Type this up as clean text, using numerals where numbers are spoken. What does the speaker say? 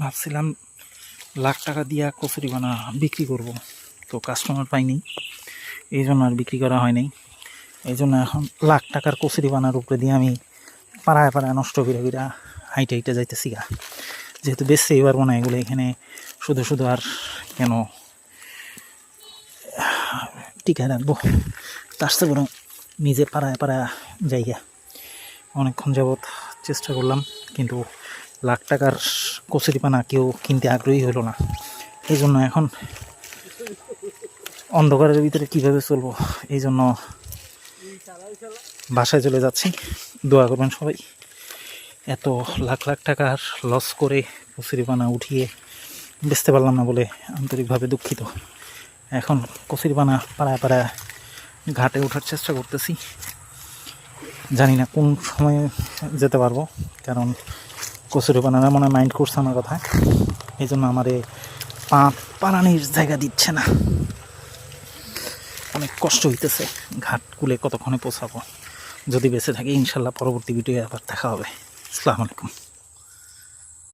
ভাবছিলাম লাখ টাকা দিয়া কচুরিপানা বিক্রি করব, তো কাস্টমার পাইনি, এই জন্য আর বিক্রি করা হয়নি। এই জন্য এখন লাখ টাকার কচুরিপানার উপরে দিয়ে আমি পাড়ায় পাড়ায় নষ্ট করে হাইটে হাইটে যাইতেছি গা, যেহেতু বেচতেই পারবো না এগুলো এখানে শুধু শুধু আর কেন টিকায় রাখবো, তার চেয়ে বরং নিজে পাড়ায় পাড়ায় যাইগা। অনেকক্ষণ যাবৎ চেষ্টা করলাম, কিন্তু লাখ টাকার কচুরিপানা কেউ কিনতে আগ্রহী হলো না। এই জন্য এখন অন্ধকারের ভিতরে কীভাবে চলবো, এই জন্য বাসায় চলে যাচ্ছি। দোয়া করবেন সবাই। এত লাখ লাখ টাকার লস করে কচুরিপানা উঠিয়ে বেচতে পারলাম না বলে আন্তরিকভাবে দুঃখিত। এখন কচুরিপানা পাড়ায় পাড়ায় ঘাটে ওঠার চেষ্টা করতেছি, জানি না কোন সময়ে যেতে পারবো, কারণ কচুরিপানারা মনে মাইন্ড করছে আমার কথা, এই জন্য আমার পা পাড়ানির জায়গা দিচ্ছে না। অনেক কষ্ট হইতেছে, ঘাট কুলে কতক্ষণে পৌঁছাবো। যদি বেঁচে থাকি ইনশাল্লাহ পরবর্তী ভিডিও আবার দেখা হবে। আসসালামু আলাইকুম।